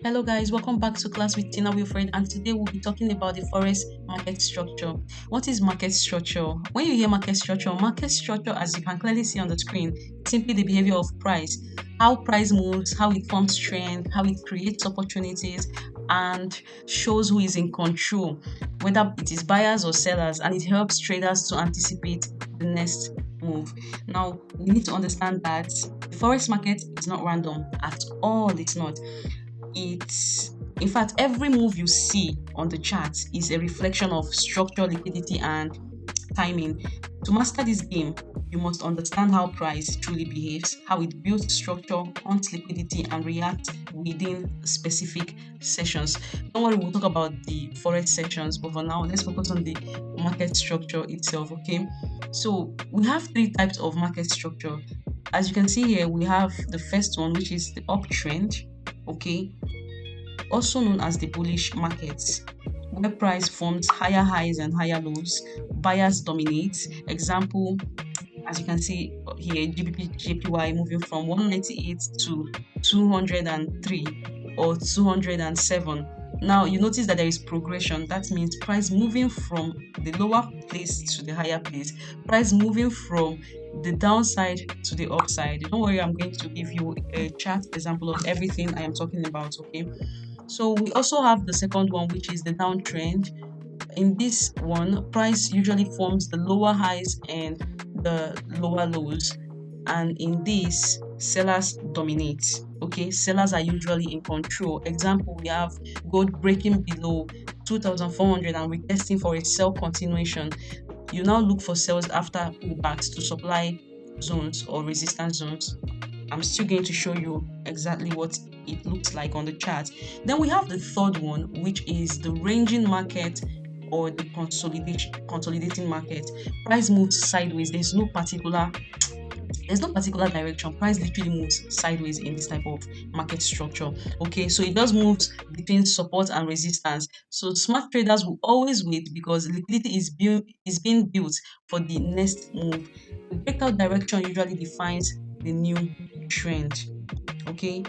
Hello guys, welcome back to class with Tina Wilfred, and today we'll be talking about the Forex market structure. What is market structure? When you hear market structure, as you can clearly see on the screen, simply the behavior of price, how price moves, how it forms trend, how it creates opportunities, and shows who is in control, whether it is buyers or sellers, and it helps traders to anticipate the next move. Now, we need to understand that the Forex market is not random at all. It's not. It's in fact every move you see on the chart is a reflection of structure, liquidity, and timing. To master this game, you must understand how price truly behaves, how it builds structure, hunts liquidity, and reacts within specific sessions. Don't worry, we'll talk about the forex sessions, but for now, let's focus on the market structure itself. Okay, so we have three types of market structure. As you can see here, we have the first one, which is the uptrend. Okay, also known as the bullish market, where price forms higher highs and higher lows. Buyers dominate. Example, as you can see here, GBP JPY moving from 198 to 203 or 207. Now you notice that there is progression. That means price moving from the lower place to the higher place, price moving from the downside to the upside. Don't worry, I'm going to give you a chart example of everything I am talking about. Okay, so we also have the second one, which is the downtrend. In this one, price usually forms the lower highs and the lower lows, and in this, sellers dominate. Okay, sellers are usually in control. Example, we have gold breaking below 2,400 and retesting for a sell continuation. You now look for sells after pullbacks to supply zones or resistance zones. I'm still going to show you exactly what it looks like on the chart. Then we have the third one, which is the ranging market or the consolidating market. Price moves sideways. There's no particular direction. Price literally moves sideways in this type of market structure. Okay, so it just moves between support and resistance. So smart traders will always wait because liquidity is being built for the next move. The breakout direction usually defines the new trend. Okay,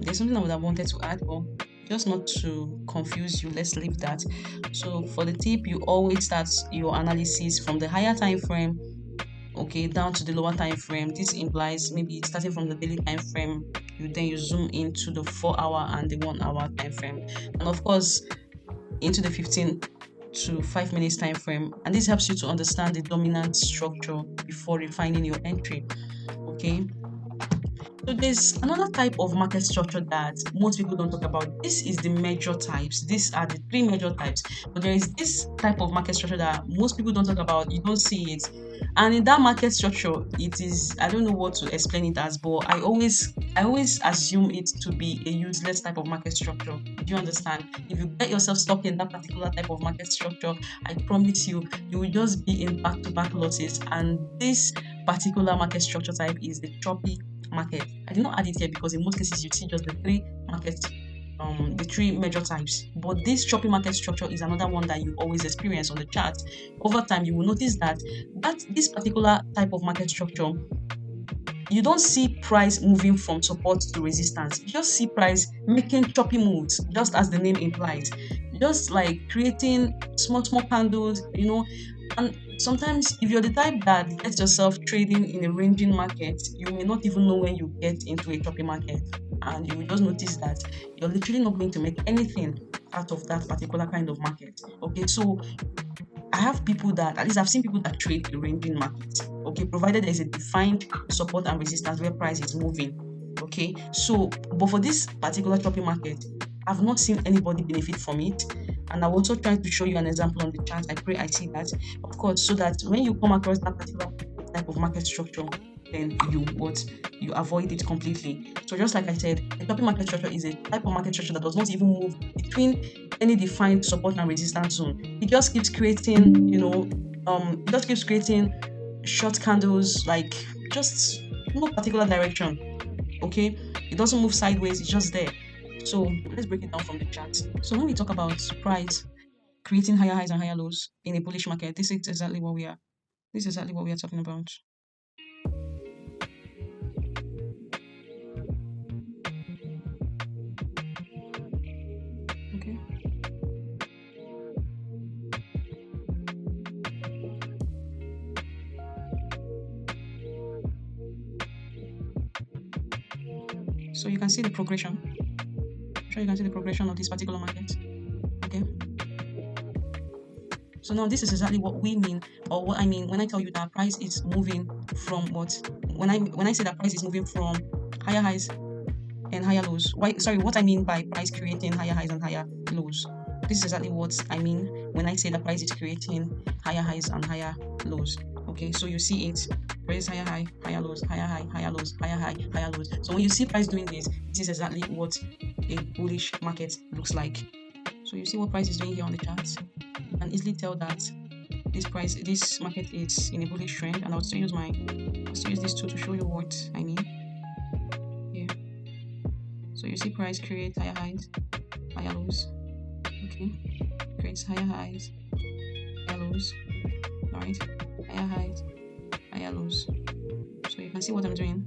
there's something I would have wanted to add, but just not to confuse you, let's leave that. So for the tip, you always start your analysis from the higher time frame, okay, down to the lower time frame. This implies maybe starting from the daily time frame, you zoom into the 4 hour and the 1 hour time frame, and of course into the 15 to 5 minutes time frame. And this helps you to understand the dominant structure before refining your entry. Okay, so there's another type of market structure that most people don't talk about. This is the major types. These are the three major types. But there is this type of market structure that most people don't talk about. You don't see it. And in that market structure, it is, I don't know what to explain it as, but I always assume it to be a useless type of market structure. Do you understand? If you get yourself stuck in that particular type of market structure, I promise you will just be in back-to-back losses. And this particular market structure type is the choppy market. I did not add it here because in most cases you see just the three major types. But this choppy market structure is another one that you always experience on the chart. Over time, you will notice that this particular type of market structure, you don't see price moving from support to resistance. You just see price making choppy moves, just as the name implies. Just like creating small candles, and sometimes if you're the type that gets yourself trading in a ranging market, you may not even know when you get into a choppy market. And you will just notice that you're literally not going to make anything out of that particular kind of market. Okay, so I have people that, at least I've seen people that trade a ranging market. Okay, provided there's a defined support and resistance where price is moving. Okay, so but for this particular choppy market, I've not seen anybody benefit from it. And I'm also trying to show you an example on the chart. I pray I see that, of course, so that when you come across that particular type of market structure, then you avoid it completely. So just like I said, a choppy market structure is a type of market structure that does not even move between any defined support and resistance zone. It just keeps creating, it just keeps creating short candles, like just no particular direction. Okay, it doesn't move sideways, it's just there. So let's break it down from the chart. So when we talk about price creating higher highs and higher lows in a bullish market, this is exactly what we are. This is exactly what we are talking about. So you can see the progression. I'm sure you can see the progression of this particular market. Okay. So now this is exactly what we mean, or what I mean when I tell you that price is moving from what, when I say that price is moving from higher highs and higher lows. What I mean by price creating higher highs and higher lows. This is exactly what I mean when I say that price is creating higher highs and higher lows. Okay, so you see it, price higher high, higher lows, higher high, higher lows, higher high, higher lows. So when you see price doing this is exactly what a bullish market looks like. So you see what price is doing here on the charts. You can easily tell that this market is in a bullish trend, and I'll still use this tool to show you what I mean. Yeah. So you see price create higher highs, higher lows. Okay. Creates higher highs, higher lows. Alright. Higher highs, higher lows. So you can see what I'm doing.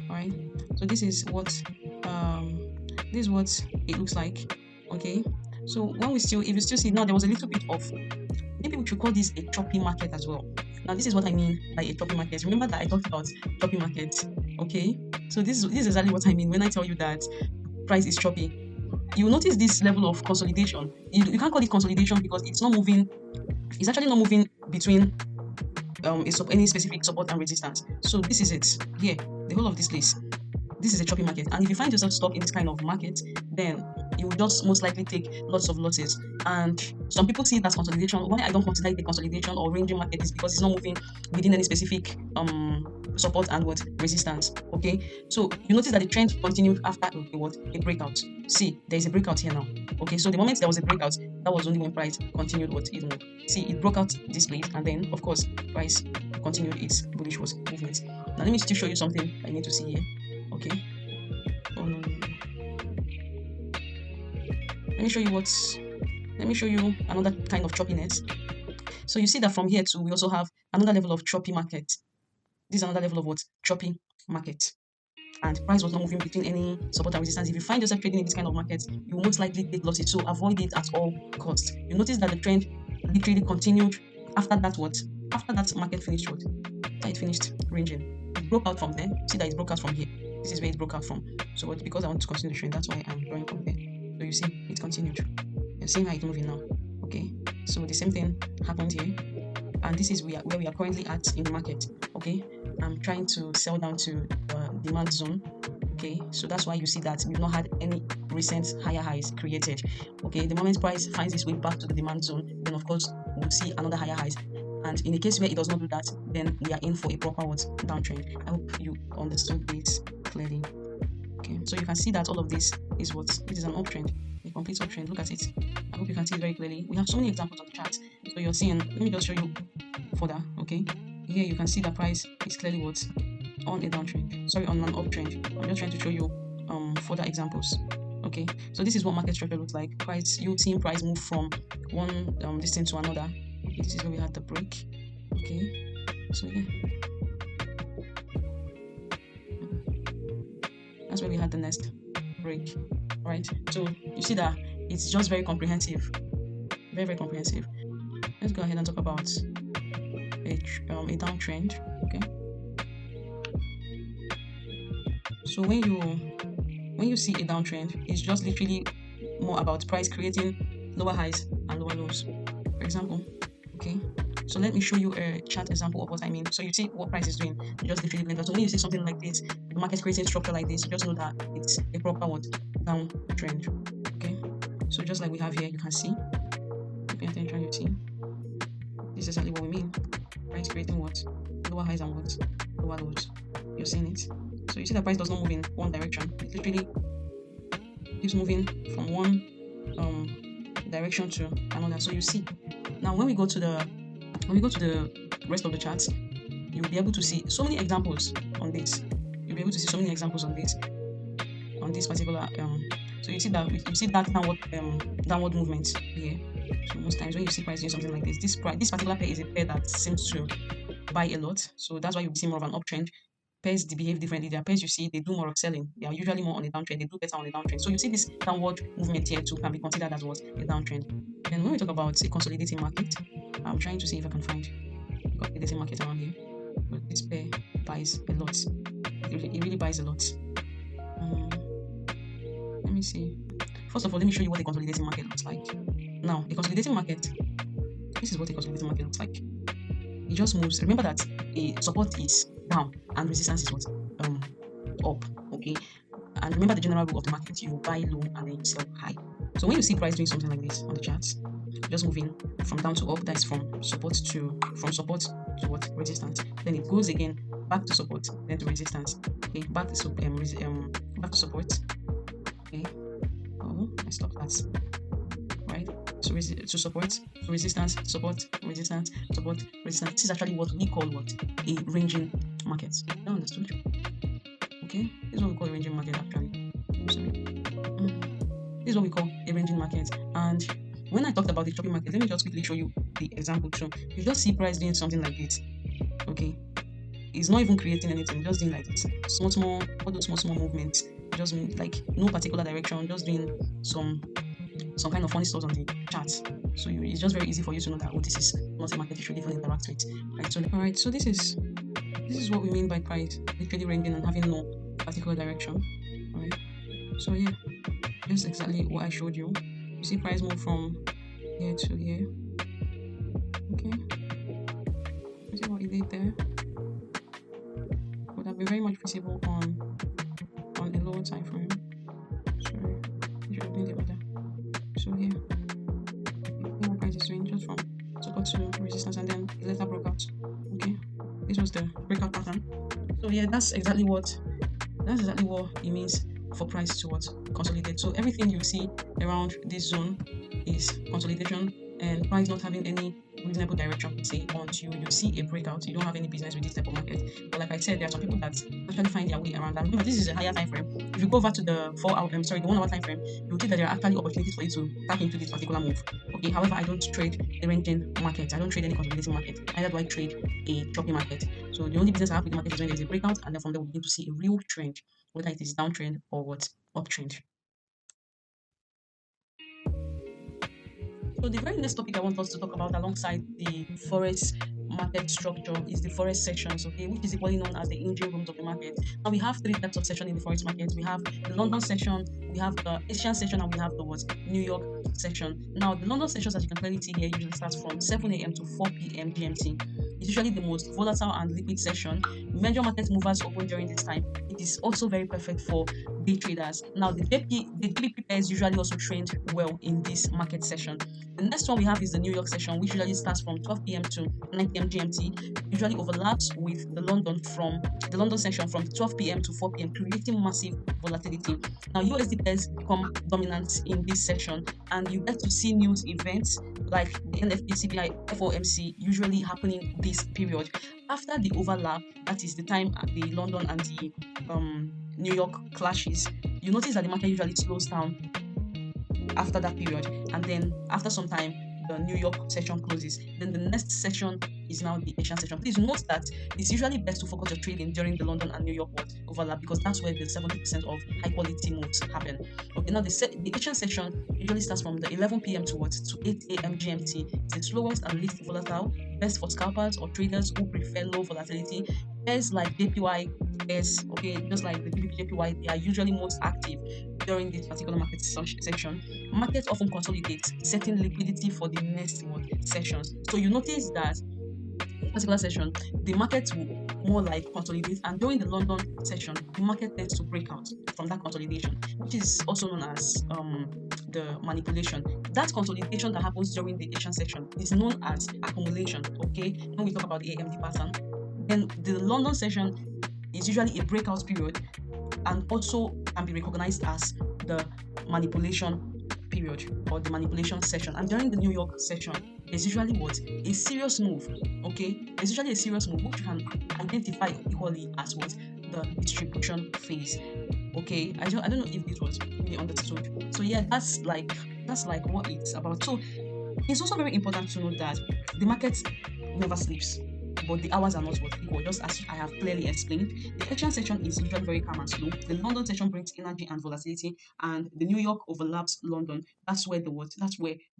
Alright. So this is what it looks like. Okay. So if you still see now, there was a little bit of, maybe we should call this a choppy market as well. Now this is what I mean by a choppy market. Remember that I talked about choppy markets. Okay. So this is exactly what I mean when I tell you that price is choppy. You will notice this level of consolidation. You can't call it consolidation because it's not moving. It's actually not moving between any specific support and resistance. So this is it. Here, the whole of this place. This is a choppy market, and if you find yourself stuck in this kind of market, then you will just most likely take lots of losses. And some people see it as consolidation. Why I don't consider it a consolidation or ranging market is because it's not moving within any specific support and resistance. Okay, so you notice that the trend continued after a breakout. See, there is a breakout here now. Okay, so the moment there was a breakout, that was only when price continued its move. See, it broke out this place, and then of course price continued its bullish movement. Now let me still show you something I need to see here. Okay. Oh no. Let me show you another kind of choppiness. So you see that from here too, we also have another level of choppy market. This is another level of choppy market. And price was not moving between any support and resistance. If you find yourself trading in this kind of market, you will most likely take losses. So avoid it at all costs. You notice that the trend literally continued after that market finished after it finished ranging. It broke out from there. See that it broke out from here. This is where it broke out from. So because I want to continue the trend, that's why I'm drawing from there. So you see, it continued. You're seeing how it's moving now. Okay. So the same thing happened here. And this is where we are currently at in the market. Okay. I'm trying to sell down to the demand zone. Okay. So that's why you see that we've not had any recent higher highs created. Okay. The moment price finds its way back to the demand zone, then of course we'll see another higher highs. And in the case where it does not do that, then we are in for a proper downtrend. I hope you understood this clearly. Okay, so you can see that all of this is an uptrend, a complete uptrend. Look at it. I hope you can see it very clearly. We have so many examples on the chart. So you're seeing, let me just show you further. Okay, here you can see the price is clearly on a downtrend. Sorry, on an uptrend. I'm just trying to show you further examples. Okay, so this is what market structure looks like. You've seen price move from one distance to another. Okay, this is where we had the break. Okay, so yeah, that's where we had the next break. All right, so you see that it's just very comprehensive, very, very comprehensive. Let's go ahead and talk about a downtrend. Okay, so when you see a downtrend, it's just literally more about price creating lower highs and lower lows. For example, okay, so let me show you a chart example of what I mean. So you see what price is doing, you just literally blend. So when you see something like this, the market creating structure like this, you just know that it's a proper downtrend. Okay, so just like we have here, you can see, pay attention, you see, this is exactly what we mean. Price creating lower highs and lower lows. You're seeing it. So you see the price does not move in one direction. It literally keeps moving from one direction to another. So you see, now when we go to the rest of the charts, you'll be able to see so many examples on this. You'll be able to see so many examples on this particular so you see that downward movement here. So most times when you see price doing something like this particular pair is a pair that seems to buy a lot. So that's why you see more of an uptrend. Pairs behave differently. There are pairs you see they do more of selling. They are usually more on a downtrend. They do better on a downtrend. So you see this downward movement here too can be considered as a downtrend. And when we talk about a consolidating market, I'm trying to see if I can find a consolidating market around here. But this pair buys a lot. It really buys a lot. see. First of all, let me show you what a consolidating market looks like. Now, a consolidating market, this is what a consolidating market looks like. It just moves. Remember that a support is down and resistance is what? Up. Okay. And remember the general rule of the market, you buy low and then you sell high. So when you see price doing something like this on the charts, just moving from down to up, that is from support to what? Resistance. Then it goes again back to support, then to resistance. Okay, back to support. Okay. Oh, I stopped that. Right? To support, to resistance, support, resistance, support, resistance. This is actually what we call what? A ranging market. You don't understood? Okay? This is what we call a ranging market actually. Sorry. This is what we call a ranging market. And when I talked about the choppy market, let me just quickly show you the example too. You just see price doing something like this. Okay? It's not even creating anything, just doing like this. All those small movements. Just like no particular direction, just doing some kind of funny stuff on the chart. So it's just very easy for you to know that, oh, this is not a market you should even interact with. Right. So this is what we mean by price literally ranging and having no particular direction. Alright. So yeah, just exactly what I showed you. You see price move from here to here. Okay. You see what it did there? Would have been very much visible on a lower time frame. Sorry, you should have been the other. So here, what price is doing just from support to resistance, and then it later broke out. Okay, this was the breakout pattern. So yeah, that's exactly what it means for price to what? Consolidate. So everything you see around this zone is consolidation, and price not having any reasonable direction, say, until you see a breakout. You don't have any business with this type of market. But like I said, there are some people that actually find their way around that. Remember, this is a higher time frame. If you go over to the 1 hour time frame, you'll see that there are actually opportunities for you to tap into this particular move. Okay, however, I don't trade a ranging market. I don't trade any consolidating market. Neither do I trade a choppy market. So the only business I have with the market is when there's a breakout, and then from there we begin to see a real trend, whether it is downtrend or what? Uptrend. So the very next topic I want us to talk about alongside the Forex market structure is the Forex sections, okay, which is equally known as the engine rooms of the market. Now we have three types of section in the Forex market. We have the London section, we have the Asian section, and we have the New York section. Now the London sections, as you can clearly see here, usually starts from 7 a.m. to 4 p.m. GMT. It's usually the most volatile and liquid session. Major market movers open during this time. It is also very perfect for day traders. Now the daily pairs usually also trained well in this market session. The next one we have is the New York session, which usually starts from 12 p.m. to 9 p.m. GMT. Usually overlaps with the London session from 12 p.m. to 4 p.m., creating massive volatility. Now USD pairs become dominant in this session, and you get to see news events like the NFP, CPI, FOMC usually happening this period. After the overlap, that is the time the London and the New York clashes, you notice that the market usually slows down after that period, and then after some time the New York session closes. Then the next session is now the Asian session. Please note that it's usually best to focus your trading during the London and New York overlap, because that's where the 70% of high quality moves happen. Okay, now the Asian session usually starts from the 11 p.m. to 8 a.m. GMT. It's the slowest and least volatile, best for scalpers or traders who prefer low volatility. Pairs like JPY, okay, just like the JPY, they are usually most active during this particular market section. Markets often consolidate, setting liquidity for the next sessions. So you notice that particular session, the market will more like consolidate, and during the London session, the market tends to break out from that consolidation, which is also known as the manipulation. That consolidation that happens during the Asian session is known as accumulation. Okay, when we talk about the AMD pattern, then the London session is usually a breakout period, and also can be recognized as the manipulation period or the manipulation session. And during the New York session, there's usually a serious move. Okay, there's usually a serious move which you can identify equally as the distribution phase. Okay, I don't know if this was really understood. So yeah, that's like what it's about. So it's also very important to note that the market never sleeps. but the hours are not what equal, just as I have clearly explained. The exchange section is usually very calm and slow. The London section brings energy and volatility, and the New York overlaps London. That's where the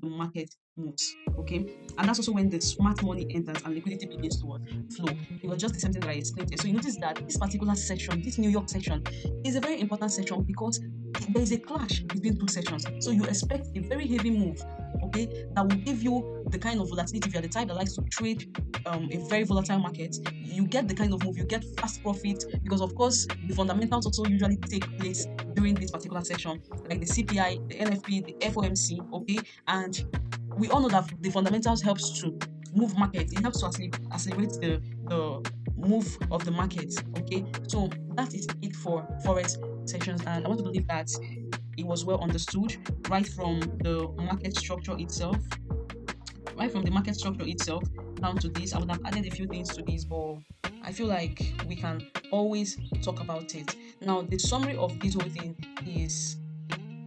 market moves. Okay, and that's also when the smart money enters and liquidity begins to flow. It was just the same thing that I explained here. So you notice that this particular section, this New York section, is a very important section because there is a clash between two sections. So you expect a very heavy move, okay, that will give you the kind of volatility. If you're the type that likes to trade a very volatile market, you get the kind of move, you get fast profit, because of course the fundamentals also usually take place during this particular section, like the CPI, the NFP, the FOMC, okay, and we all know that the fundamentals helps to move markets. It helps to accelerate the move of the market. Okay, so that is it for forex sections, and I want to believe that it was well understood right from the market structure itself. Right from the market structure itself down to this, I would have added a few things to this, but I feel like we can always talk about it. Now, the summary of this whole thing is,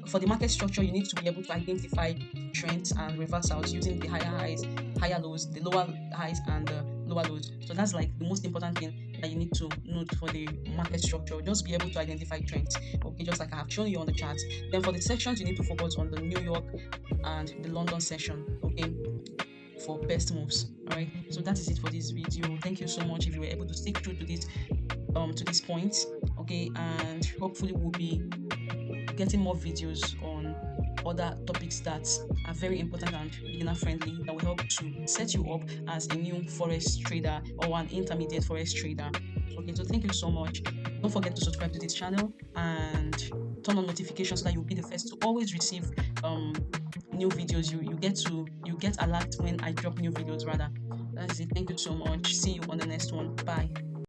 for the market structure, you need to be able to identify trends and reversals using the higher highs, higher lows, the lower highs, and the lower lows. So that's like the most important thing that you need to note for the market structure. Just be able to identify trends. Okay, just like I have shown you on the chart. Then for the sections, you need to focus on the New York and the London section. Okay, for best moves. All right. So that is it for this video. Thank you so much if you were able to stick through to this point. Okay, and hopefully we'll be getting more videos on other topics that are very important and beginner friendly, that will help to set you up as a new forex trader or an intermediate forex trader. Okay, so thank you so much. Don't forget to subscribe to this channel and turn on notifications so that you'll be the first to always receive new videos. You get alert when I drop new videos rather. That's it. Thank you so much. See you on the next one. Bye.